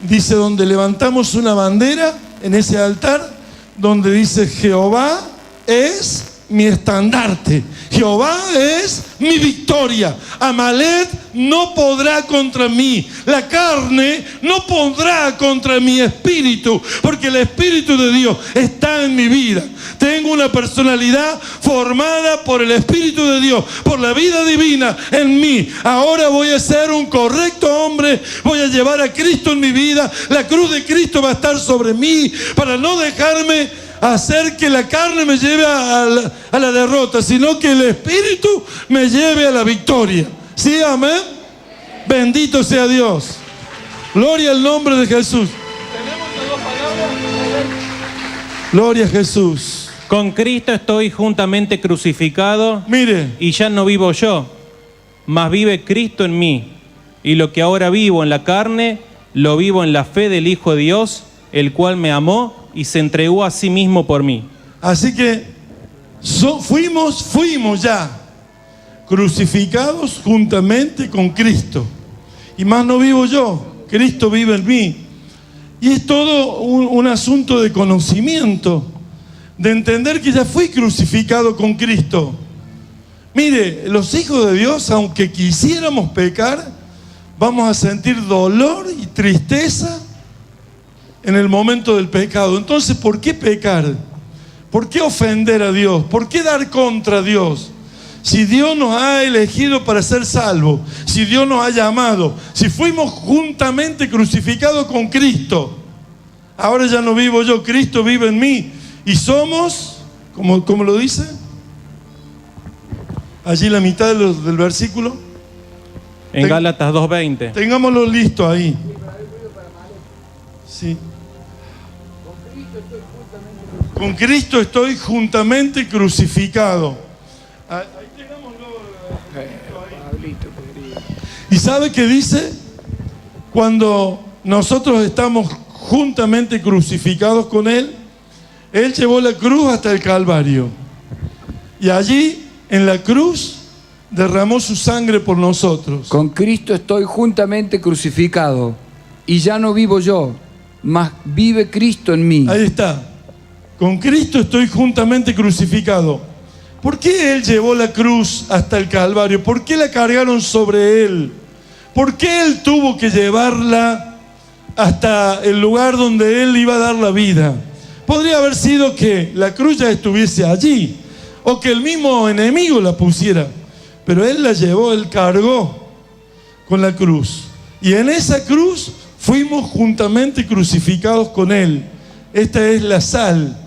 S1: dice donde levantamos una bandera en ese altar, donde dice Jehová es mi estandarte, Jehová es mi victoria, Amalek no podrá contra mí, la carne no podrá contra mi espíritu, porque el Espíritu de Dios está en mi vida. Tengo una personalidad formada por el Espíritu de Dios, por la vida divina en mí. Ahora voy a ser un correcto hombre, voy a llevar a Cristo en mi vida, la cruz de Cristo va a estar sobre mí, para no dejarme hacer que la carne me lleve a la derrota, sino que el Espíritu me lleve a la victoria. ¿Sí? Amén. Bendito sea Dios. Gloria al nombre de Jesús. ¿Tenemos las dos palabras? Gloria a Jesús.
S3: Con Cristo estoy juntamente crucificado.
S1: Mire.
S3: Y ya no vivo yo, mas vive Cristo en mí. Y lo que ahora vivo en la carne, lo vivo en la fe del Hijo de Dios, el cual me amó y se entregó a sí mismo por mí.
S1: Así que fuimos ya crucificados juntamente con Cristo. Y más no vivo yo, Cristo vive en mí. Y es todo un asunto de conocimiento, de entender que ya fui crucificado con Cristo. Mire, los hijos de Dios, aunque quisiéramos pecar, vamos a sentir dolor y tristeza en el momento del pecado. Entonces, ¿por qué pecar? ¿Por qué ofender a Dios? ¿Por qué dar contra Dios? Si Dios nos ha elegido para ser salvos, si Dios nos ha llamado, si fuimos juntamente crucificados con Cristo, ahora ya no vivo yo, Cristo vive en mí. Y somos, como lo dice, allí la mitad del versículo.
S3: En Gálatas 2:20.
S1: Tengámoslo listo ahí. Sí. Con Cristo estoy juntamente crucificado. Ahí tengámoslo. ¿Y sabe qué dice? Cuando nosotros estamos juntamente crucificados con Él, Él llevó la cruz hasta el Calvario. Y allí, en la cruz, derramó su sangre por nosotros.
S2: Con Cristo estoy juntamente crucificado, y ya no vivo yo, mas vive Cristo en mí.
S1: Ahí está. Con Cristo estoy juntamente crucificado. ¿Por qué Él llevó la cruz hasta el Calvario? ¿Por qué la cargaron sobre Él? ¿Por qué Él tuvo que llevarla hasta el lugar donde Él iba a dar la vida? Podría haber sido que la cruz ya estuviese allí, o que el mismo enemigo la pusiera. Pero Él la llevó, Él cargó con la cruz. Y en esa cruz fuimos juntamente crucificados con Él. Esta es la sal.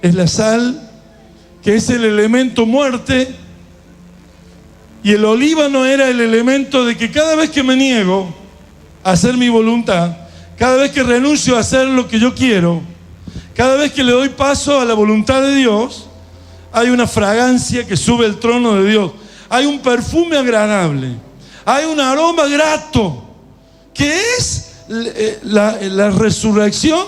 S1: Es la sal, que es el elemento muerte, y el olíbano era el elemento de que cada vez que me niego a hacer mi voluntad, cada vez que renuncio a hacer lo que yo quiero, cada vez que le doy paso a la voluntad de Dios, hay una fragancia que sube al trono de Dios, hay un perfume agradable, hay un aroma grato, que es la resurrección,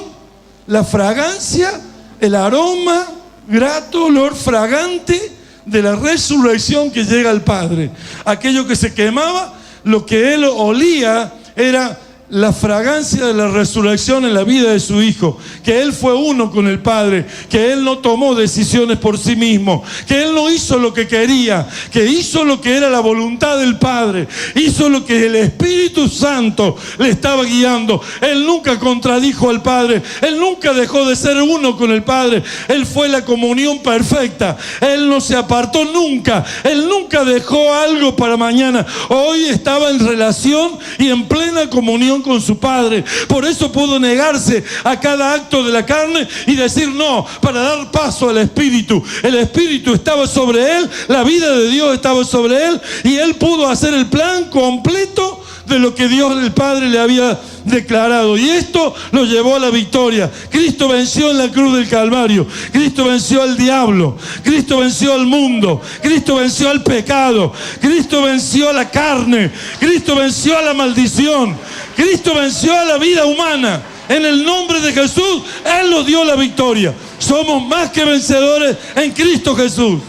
S1: la fragancia, el aroma grato, olor fragante de la resurrección que llega al Padre. Aquello que se quemaba, lo que Él olía era la fragancia de la resurrección en la vida de su Hijo, que Él fue uno con el Padre, que Él no tomó decisiones por sí mismo, que Él no hizo lo que quería, que hizo lo que era la voluntad del Padre, hizo lo que el Espíritu Santo le estaba guiando. Él nunca contradijo al Padre, Él nunca dejó de ser uno con el Padre. Él fue la comunión perfecta, Él no se apartó nunca, Él nunca dejó algo para mañana. Hoy estaba en relación y en plena comunión con su Padre. Por eso pudo negarse a cada acto de la carne y decir no, para dar paso al Espíritu. El Espíritu estaba sobre él, la vida de Dios estaba sobre él, y él pudo hacer el plan completo de lo que Dios el Padre le había declarado, y esto lo llevó a la victoria. Cristo venció en la cruz del Calvario, Cristo venció al diablo, Cristo venció al mundo, Cristo venció al pecado, Cristo venció a la carne, Cristo venció a la maldición, Cristo venció a la vida humana. En el nombre de Jesús, Él nos dio la victoria. Somos más que vencedores en Cristo Jesús.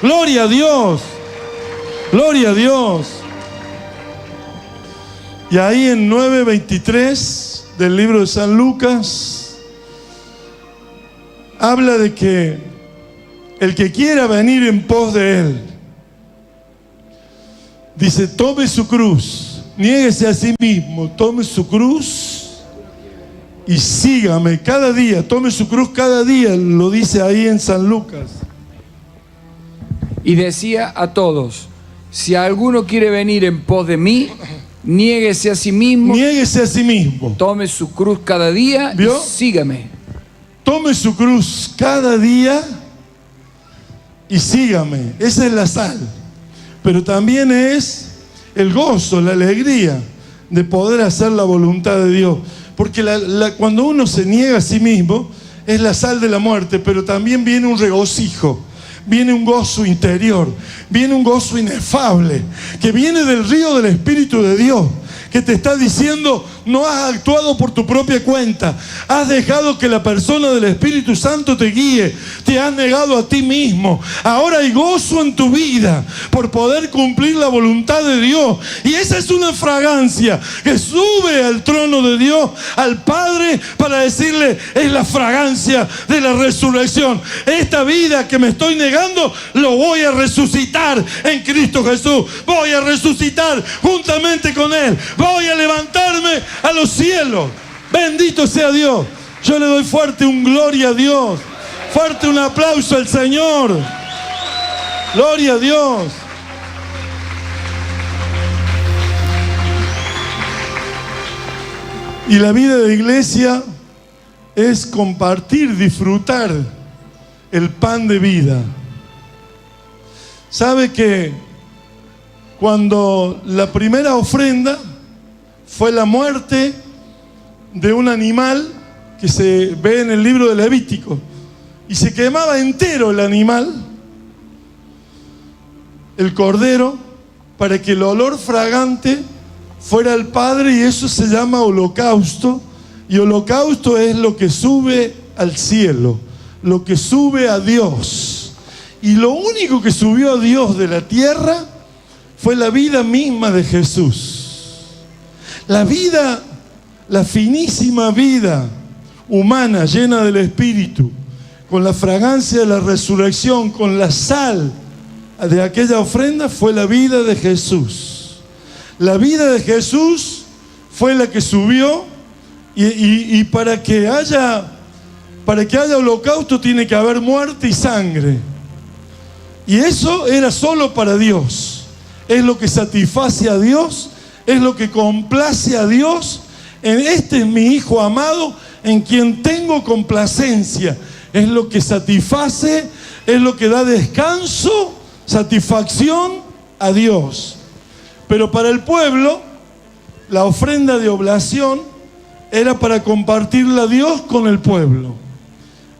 S1: Gloria a Dios, gloria a Dios. Y ahí en 9:23 del libro de San Lucas, habla de que el que quiera venir en pos de Él, dice, tome su cruz, niéguese a sí mismo, tome su cruz y sígame cada día. Tome su cruz cada día, lo dice ahí en San Lucas.
S2: Y decía a todos, si alguno quiere venir en pos de mí, niéguese a sí mismo.
S1: Niéguese a sí mismo.
S2: Tome su cruz cada día.
S1: ¿Vio?
S2: Y sígame.
S1: Tome su cruz cada día y sígame. Esa es la sal. Pero también es el gozo, la alegría de poder hacer la voluntad de Dios. Porque cuando uno se niega a sí mismo, es la sal de la muerte, pero también viene un regocijo. Viene un gozo interior, viene un gozo inefable, que viene del río del Espíritu de Dios, que te está diciendo, no has actuado por tu propia cuenta, has dejado que la persona del Espíritu Santo te guíe, te has negado a ti mismo. Ahora hay gozo en tu vida por poder cumplir la voluntad de Dios, y esa es una fragancia que sube al trono de Dios, al Padre, para decirle, es la fragancia de la resurrección. Esta vida que me estoy negando, lo voy a resucitar en Cristo Jesús. Voy a resucitar juntamente con Él. Voy a levantarme a los cielos. Bendito sea Dios. Yo le doy fuerte un gloria a Dios. Fuerte un aplauso al Señor. Gloria a Dios. Y la vida de iglesia es compartir, disfrutar el pan de vida. ¿Sabe que cuando la primera ofrenda fue la muerte de un animal que se ve en el libro de Levítico, y se quemaba entero el animal, el cordero, para que el olor fragante fuera al Padre, y eso se llama holocausto, y holocausto es lo que sube al cielo, lo que sube a Dios. Y lo único que subió a Dios de la tierra fue la vida misma de Jesús. La vida, la finísima vida humana llena del Espíritu, con la fragancia de la resurrección, con la sal de aquella ofrenda, fue la vida de Jesús. La vida de Jesús fue la que subió, y para que haya holocausto tiene que haber muerte y sangre. Y eso era solo para Dios. Es lo que satisface a Dios, es lo que complace a Dios. Este es mi Hijo amado, en quien tengo complacencia. Es lo que satisface, es lo que da descanso, satisfacción a Dios. Pero para el pueblo, la ofrenda de oblación era para compartirla a Dios con el pueblo.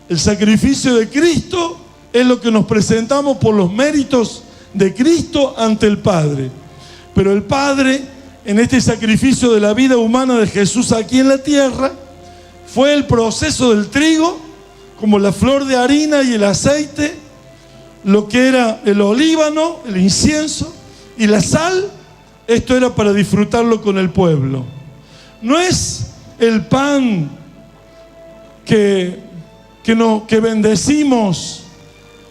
S1: El sacrificio de Cristo es lo que nos presentamos por los méritos de Cristo ante el Padre. Pero el Padre, en este sacrificio de la vida humana de Jesús aquí en la tierra, fue el proceso del trigo, como la flor de harina y el aceite, lo que era el olíbano, el incienso y la sal. Esto era para disfrutarlo con el pueblo. no es el pan que bendecimos,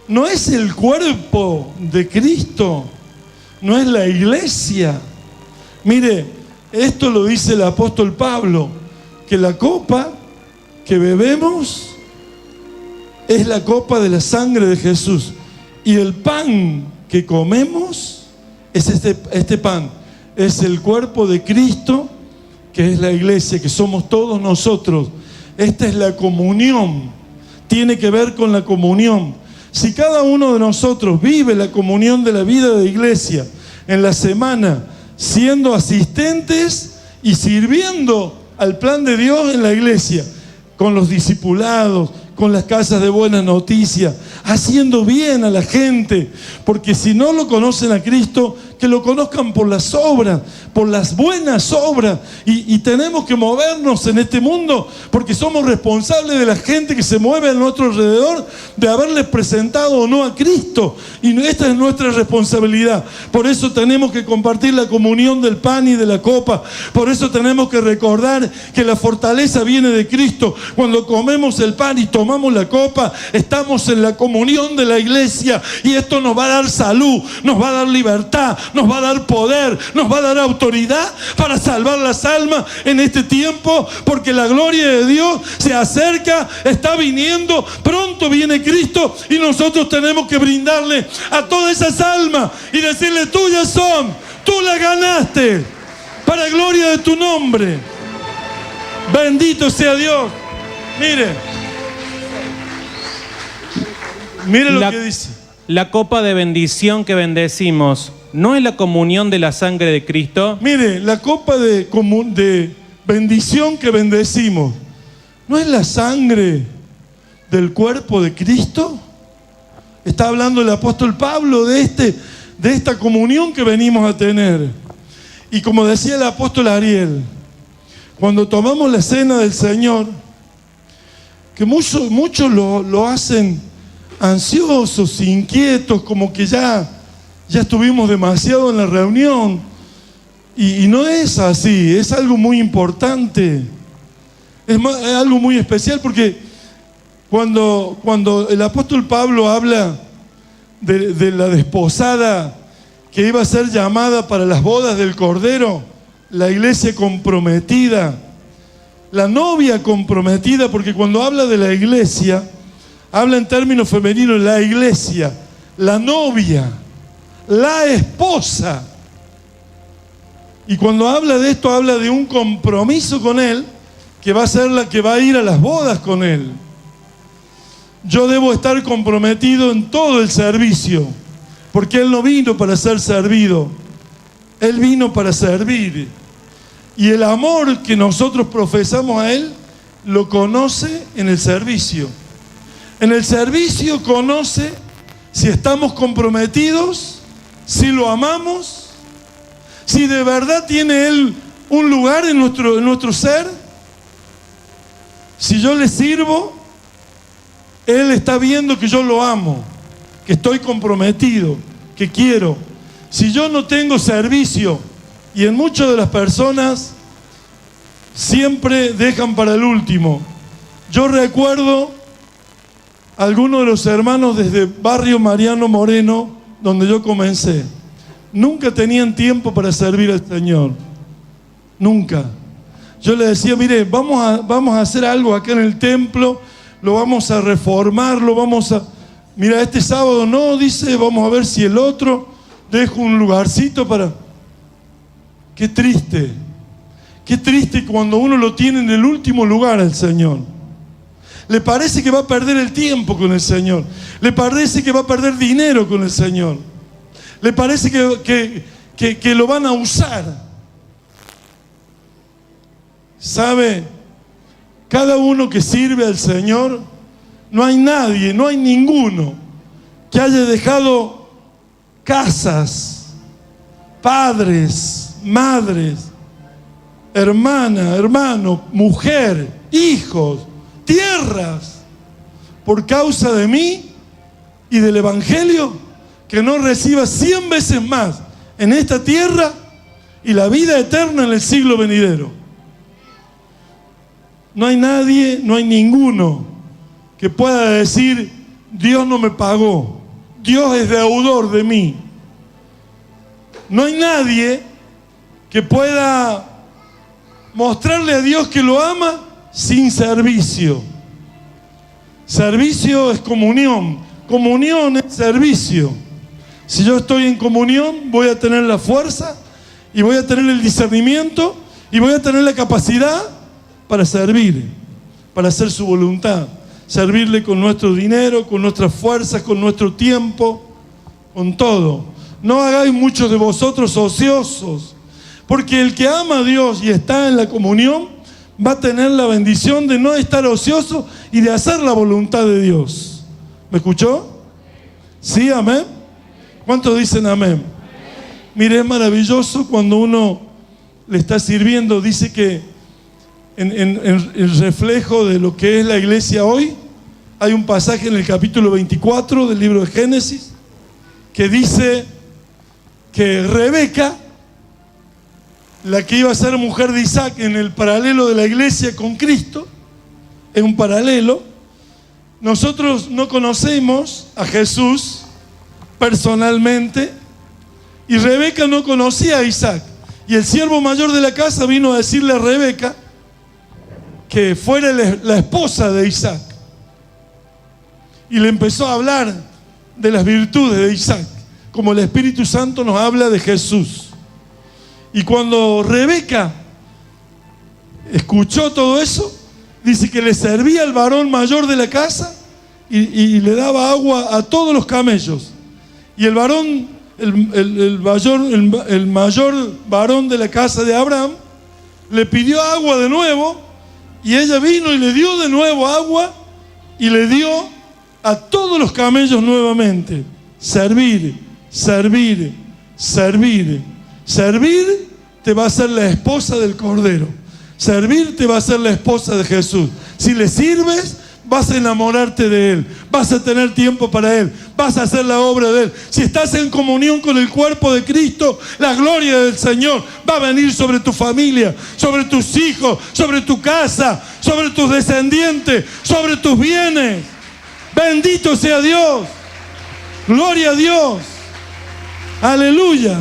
S1: no es el cuerpo de Cristo, no es la iglesia. Mire, esto lo dice el apóstol Pablo, que la copa que bebemos es la copa de la sangre de Jesús, y el pan que comemos es este pan, es el cuerpo de Cristo, que es la iglesia, que somos todos nosotros. Esta es la comunión, tiene que ver con la comunión. Si cada uno de nosotros vive la comunión de la vida de iglesia en la semana, siendo asistentes y sirviendo al plan de Dios en la iglesia, con los discipulados, con las casas de buenas noticias, haciendo bien a la gente, porque si no lo conocen a Cristo, que lo conozcan por las obras, por las buenas obras, y tenemos que movernos en este mundo, porque somos responsables de la gente que se mueve a nuestro alrededor, de haberles presentado o no a Cristo, y esta es nuestra responsabilidad. Por eso tenemos que compartir la comunión del pan y de la copa, por eso tenemos que recordar que la fortaleza viene de Cristo. Cuando comemos el pan y tomamos la copa, estamos en la comunión de la iglesia, y esto nos va a dar salud, nos va a dar libertad, nos va a dar poder, nos va a dar autoridad para salvar las almas en este tiempo, porque la gloria de Dios se acerca, está viniendo, pronto viene Cristo, y nosotros tenemos que brindarle a todas esas almas y decirle: tuyas son, tú las ganaste, para gloria de tu nombre. Bendito sea Dios. Mire lo que dice.
S3: La copa de bendición que bendecimos, ¿no es la comunión de la sangre de Cristo?
S1: Mire, la copa de bendición que bendecimos, ¿no es la sangre del cuerpo de Cristo? Está hablando el apóstol Pablo de esta comunión que venimos a tener. Y como decía el apóstol Ariel, cuando tomamos la cena del Señor, que muchos lo hacen ansiosos, inquietos, como que ya estuvimos demasiado en la reunión, y no es así. Es algo muy importante, es algo muy especial, porque cuando el apóstol Pablo habla de la desposada que iba a ser llamada para las bodas del Cordero, la iglesia comprometida, la novia comprometida, porque cuando habla de la iglesia, habla en términos femeninos, la iglesia, la novia, la esposa. Y cuando habla de esto, habla de un compromiso con Él, que va a ser la que va a ir a las bodas con Él. Yo debo estar comprometido en todo el servicio, porque Él no vino para ser servido, Él vino para servir. Y el amor que nosotros profesamos a Él, lo conoce en el servicio. En el servicio conoce si estamos comprometidos, si lo amamos, si de verdad tiene Él un lugar en nuestro ser. Si yo le sirvo, Él está viendo que yo lo amo, que estoy comprometido, que quiero. Si yo no tengo servicio, y en muchas de las personas siempre dejan para el último. Yo recuerdo a algunos de los hermanos desde Barrio Mariano Moreno, donde yo comencé. Nunca tenían tiempo para servir al Señor. Nunca. Yo les decía: mire, vamos a hacer algo acá en el templo, lo vamos a reformar, mira, este sábado no, dice, vamos a ver si el otro dejo un lugarcito para... Qué triste cuando uno lo tiene en el último lugar al Señor. Le parece que va a perder el tiempo con el Señor, le parece que va a perder dinero con el Señor, le parece que lo van a usar. ¿Sabe? Cada uno que sirve al Señor, no hay nadie, no hay ninguno que haya dejado casas, padres, madres, hermana, hermano, mujer, hijos, tierras, por causa de mí y del Evangelio, que no reciba 100 veces más en esta tierra y la vida eterna en el siglo venidero. no hay nadie, no hay ninguno que pueda decir, Dios no me pagó, Dios es deudor de mí. No hay nadie que pueda mostrarle a Dios que lo ama sin servicio. Servicio es comunión, comunión es servicio. Si yo estoy en comunión, voy a tener la fuerza y voy a tener el discernimiento y voy a tener la capacidad para servir, para hacer su voluntad, servirle con nuestro dinero, con nuestras fuerzas, con nuestro tiempo, con todo. No hagáis muchos de vosotros ociosos, porque el que ama a Dios y está en la comunión va a tener la bendición de no estar ocioso y de hacer la voluntad de Dios. ¿Me escuchó? ¿Sí? ¿Amén? ¿Cuántos dicen amén? Mire, es maravilloso cuando uno le está sirviendo. Dice que en el reflejo de lo que es la iglesia hoy, hay un pasaje en el capítulo 24 del libro de Génesis que dice que Rebeca, la que iba a ser mujer de Isaac, en el paralelo de la iglesia con Cristo, es un paralelo. Nosotros no conocemos a Jesús personalmente y Rebeca no conocía a Isaac, y el siervo mayor de la casa vino a decirle a Rebeca que fuera la esposa de Isaac, y le empezó a hablar de las virtudes de Isaac, como el Espíritu Santo nos habla de Jesús. Y cuando Rebeca escuchó todo eso, dice que le servía al varón mayor de la casa y le daba agua a todos los camellos. Y el varón, el mayor varón de la casa de Abraham, le pidió agua de nuevo, y ella vino y le dio de nuevo agua y le dio a todos los camellos nuevamente. Servir, servir, servir. Servir te va a hacer la esposa del Cordero. Servir te va a hacer la esposa de Jesús. Si le sirves, vas a enamorarte de Él, vas a tener tiempo para Él, vas a hacer la obra de Él. Si estás en comunión con el cuerpo de Cristo, la gloria del Señor va a venir sobre tu familia, sobre tus hijos, sobre tu casa, sobre tus descendientes, sobre tus bienes. Bendito sea Dios. Gloria a Dios. Aleluya.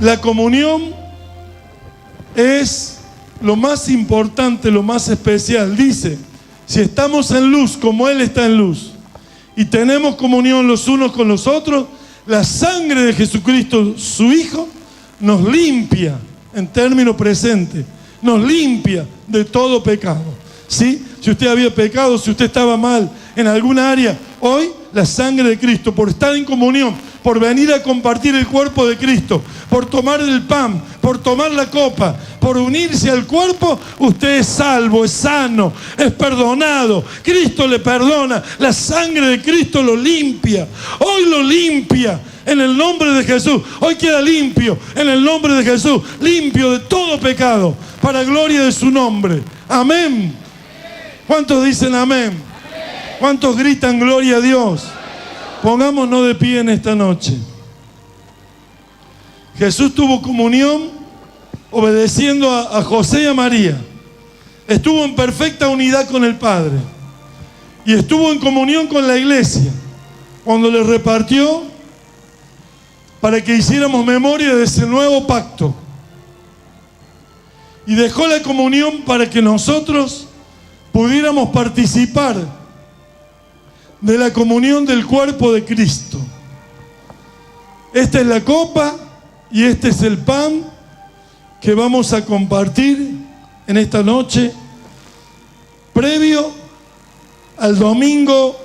S1: La comunión es lo más importante, lo más especial. Dice, si estamos en luz como Él está en luz y tenemos comunión los unos con los otros, la sangre de Jesucristo, su Hijo, nos limpia, en término presente, nos limpia de todo pecado. ¿Sí? Si usted había pecado, si usted estaba mal en alguna área, hoy la sangre de Cristo, por estar en comunión, por venir a compartir el cuerpo de Cristo, por tomar el pan, por tomar la copa, por unirse al cuerpo, usted es salvo, es sano, es perdonado. Cristo le perdona, la sangre de Cristo lo limpia. Hoy lo limpia en el nombre de Jesús. Hoy queda limpio en el nombre de Jesús, limpio de todo pecado, para gloria de su nombre. Amén. ¿Cuántos dicen amén? ¿Cuántos gritan gloria a Dios? Pongámonos de pie en esta noche. Jesús tuvo comunión obedeciendo a José y a María. Estuvo en perfecta unidad con el Padre. Y estuvo en comunión con la iglesia cuando le repartió para que hiciéramos memoria de ese nuevo pacto. Y dejó la comunión para que nosotros pudiéramos participar de la comunión del cuerpo de Cristo. Esta es la copa y este es el pan que vamos a compartir en esta noche, previo al domingo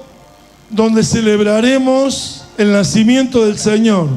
S1: donde celebraremos el nacimiento del Señor.